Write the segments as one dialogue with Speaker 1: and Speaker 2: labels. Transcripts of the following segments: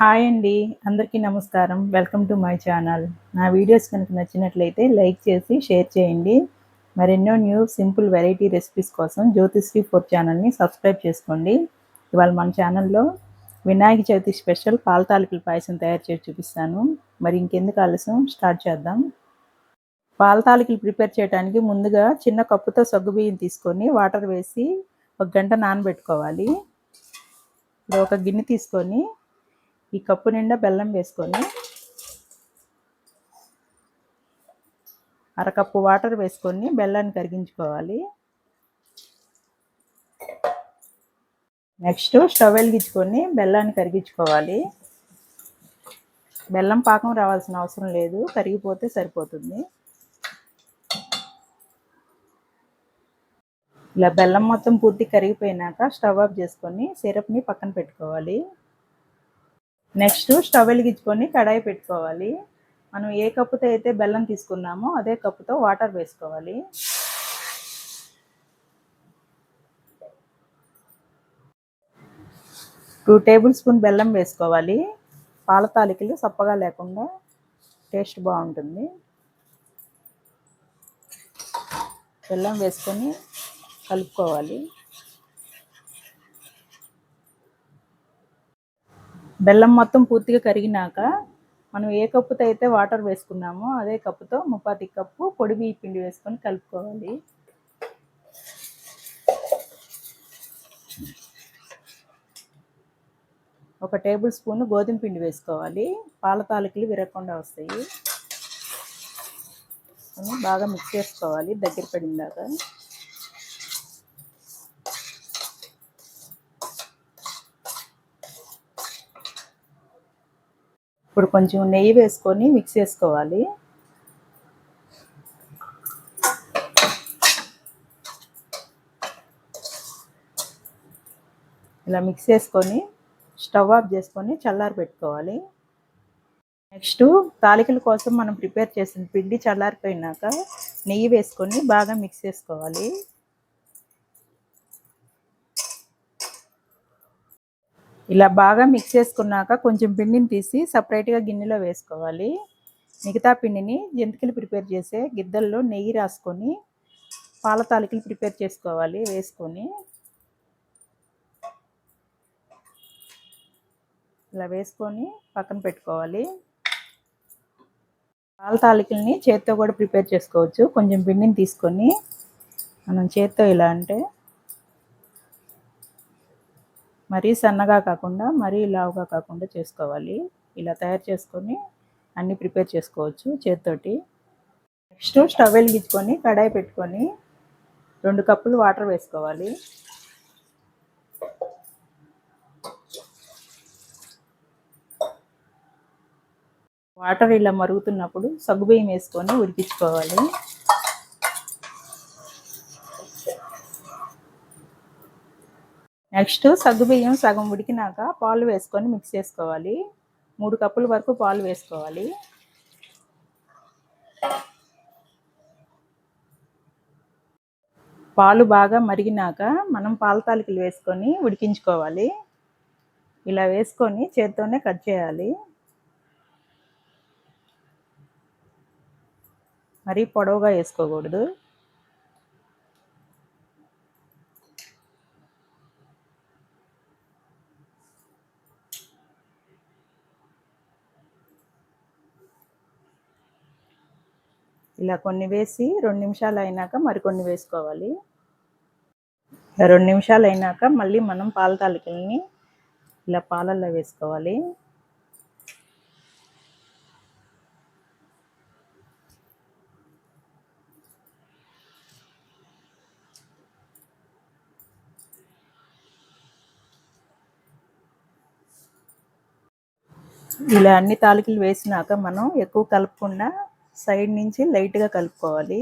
Speaker 1: Hi అండి. అందరికీ నమస్కారం. Welcome to my channel. నా వీడియోస్ కనుక నచ్చినట్లయితే లైక్ చేసి షేర్ చేయండి. మరెన్నో న్యూ సింపుల్ వెరైటీ రెసిపీస్ కోసం జ్యోతిశ్రీ ఫుడ్ ఛానల్‌ని సబ్స్క్రైబ్ చేసుకోండి. ఇవాళ మన ఛానల్‌లో వినాయక చవితి స్పెషల్ పాల తాలికల పాయసం తయారు చేసి చూపిస్తాను. మరి ఇంకెందుకు ఆలస్యం స్టార్ట్ చేద్దాం. పాల తాలికలు ప్రిపేర్ చేయడానికి ముందుగా చిన్న కప్పుతో సగ్గుబియ్యం తీసుకొని వాటర్ వేసి ఒక గంట నానబెట్టుకోవాలి. ఇప్పుడు ఒక గిన్నె తీసుకొని ఈ కప్పు నిండా బెల్లం వేసుకొని అరకప్పు వాటర్ వేసుకొని బెల్లాన్ని కరిగించుకోవాలి. నెక్స్ట్ స్టవ్ వెలిగించుకొని బెల్లాన్ని కరిగించుకోవాలి. బెల్లం పాకం రావాల్సిన అవసరం లేదు, కరిగిపోతే సరిపోతుంది. ఇలా బెల్లం మొత్తం పూర్తి కరిగిపోయినాక స్టవ్ ఆఫ్ చేసుకొని సిరప్ని పక్కన పెట్టుకోవాలి. నెక్స్ట్ స్టవ్ వెలిగించుకొని కడాయి పెట్టుకోవాలి. మనం ఏ కప్పుతో అయితే బెల్లం తీసుకున్నామో అదే కప్పుతో వాటర్ వేసుకోవాలి. టూ టేబుల్ స్పూన్ బెల్లం వేసుకోవాలి. పాల తాలికలు సప్పగా లేకుండా టేస్ట్ బాగుంటుంది. బెల్లం వేసుకొని కలుపుకోవాలి. బెల్లం మొత్తం పూర్తిగా కరిగినాక మనం ఏ కప్పుతో అయితే వాటర్ వేసుకున్నామో అదే కప్పుతో ముప్పాతి కప్పు పొడి బియ్య పిండి వేసుకొని కలుపుకోవాలి. ఒక టేబుల్ స్పూన్ గోధుమ పిండి వేసుకోవాలి. పాల తాలికలు విరగకుండా వస్తాయి. బాగా మిక్స్ చేసుకోవాలి దగ్గర పడిందాక. ఇప్పుడు కొంచెం నెయ్యి వేసుకొని మిక్స్ చేసుకోవాలి. ఇలా మిక్స్ చేసుకొని స్టవ్ ఆఫ్ చేసుకొని చల్లారి పెట్టుకోవాలి. నెక్స్ట్ తాలికల కోసం మనం ప్రిపేర్ చేసిన పిండి చల్లారిపోయినాక నెయ్యి వేసుకొని బాగా మిక్స్ చేసుకోవాలి. ఇలా బాగా మిక్స్ చేసుకున్నాక కొంచెం పిండిని తీసి సపరేట్గా గిన్నెలో వేసుకోవాలి. మిగతా పిండిని జంతికలు ప్రిపేర్ చేసే గిద్దల్లో నెయ్యి రాసుకొని పాల తాలికలు ప్రిపేర్ చేసుకోవాలి. వేసుకొని ఇలా వేసుకొని పక్కన పెట్టుకోవాలి. పాల తాలికల్ని చేత్తో కూడా ప్రిపేర్ చేసుకోవచ్చు. కొంచెం పిండిని తీసుకొని మనం చేత్తో ఇలా అంటే మరీ సన్నగా కాకుండా మరీ లావుగా కాకుండా చేసుకోవాలి. ఇలా తయారు చేసుకొని అన్నీ ప్రిపేర్ చేసుకోవచ్చు చేత్తోటి. నెక్స్ట్ స్టవ్ వెలిగించుకొని కడాయి పెట్టుకొని 2 కప్పులు వాటర్ వేసుకోవాలి. వాటర్ ఇలా మరుగుతున్నప్పుడు సగ్గుబియ్యం వేసుకొని ఉడికించుకోవాలి. నెక్స్ట్ సగ్గుబియ్యం సగం ఉడికినాక పాలు వేసుకొని మిక్స్ చేసుకోవాలి. 3 కప్పుల వరకు పాలు వేసుకోవాలి. పాలు బాగా మరిగినాక మనం పాల తాలికలు వేసుకొని ఉడికించుకోవాలి. ఇలా వేసుకొని చేత్తోనే కట్ చేయాలి. మరీ పొడవుగా వేసుకోకూడదు. ఇలా కొన్ని వేసి 2 నిమిషాలు అయినాక మరికొన్ని వేసుకోవాలి. 2 నిమిషాలు అయినాక మళ్ళీ మనం పాల తాలికల్ని ఇలా పాలల్లో వేసుకోవాలి. ఇలా అన్ని తాలికలు వేసినాక మనం ఎక్కువ కలపకుండా సైడ్ నుంచి లైట్గా కలుపుకోవాలి.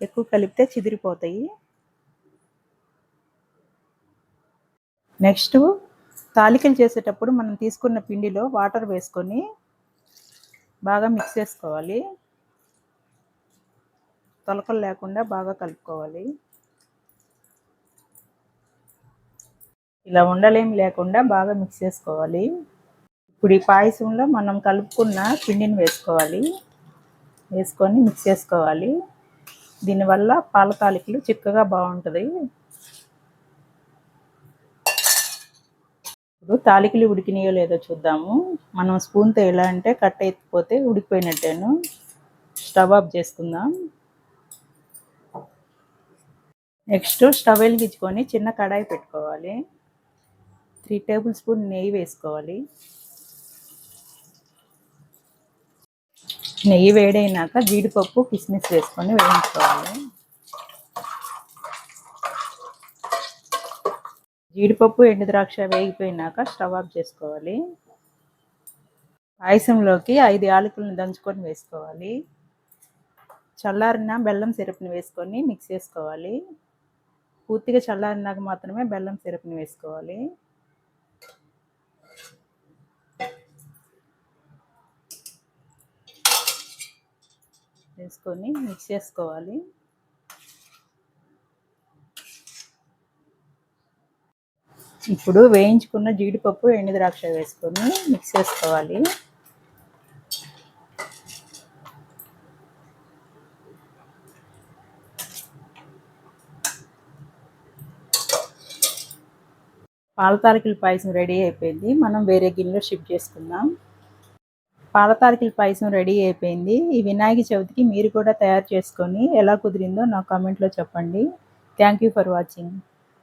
Speaker 1: ఎక్కువ కలిపితే చిదిరిపోతాయి. నెక్స్ట్ తాలికలు చేసేటప్పుడు మనం తీసుకున్న పిండిలో వాటర్ వేసుకొని బాగా మిక్స్ చేసుకోవాలి. తొలకలు లేకుండా బాగా కలుపుకోవాలి. ఇలా ఉండలేం లేకుండా బాగా మిక్స్ చేసుకోవాలి. ఇప్పుడు ఈ పాయసంలో మనం కలుపుకున్న పిండిని వేసుకోవాలి. వేసుకొని మిక్స్ చేసుకోవాలి. దీనివల్ల పాల తాలికలు చిక్కగా బాగుంటుంది. ఇప్పుడు తాలికలు ఉడికినాయో లేదో చూద్దాము. మనం స్పూన్తో ఎలా అంటే కట్ అయిపోతే ఉడికిపోయినట్టేను. స్టవ్ ఆఫ్ చేసుకుందాం. నెక్స్ట్ స్టవ్ వెలిగించుకొని చిన్న కడాయి పెట్టుకోవాలి. 3 టేబుల్ స్పూన్ నెయ్యి వేసుకోవాలి. నెయ్యి వేడైనాక జీడిపప్పు కిస్మిస్ వేసుకొని వేయించుకోవాలి. జీడిపప్పు ఎండు ద్రాక్ష వేగిపోయినాక స్టవ్ ఆఫ్ చేసుకోవాలి. పాయసంలోకి 5 యాలకులను దంచుకొని వేసుకోవాలి. చల్లారిన బెల్లం సిరప్ని వేసుకొని మిక్స్ చేసుకోవాలి. పూర్తిగా చల్లారినాక మాత్రమే బెల్లం సిరప్ని వేసుకోవాలి. వేసుకొని మిక్స్ చేసుకోవాలి. ఇప్పుడు వేయించుకున్న జీడిపప్పు ఎండు ద్రాక్ష వేసుకొని మిక్స్ చేసుకోవాలి. పాల తాలికల పాయసం రెడీ అయిపోయింది. మనం వేరే గిన్నెలో షిఫ్ట్ చేసుకుందాం. పాల తాలికల పాయసం రెడీ అయిపోయింది. ఈ వినాయక చవితికి మీరు కూడా తయారు చేసుకొని ఎలా కుదిరిందో నాకు కామెంట్లో చెప్పండి. Thank you for watching.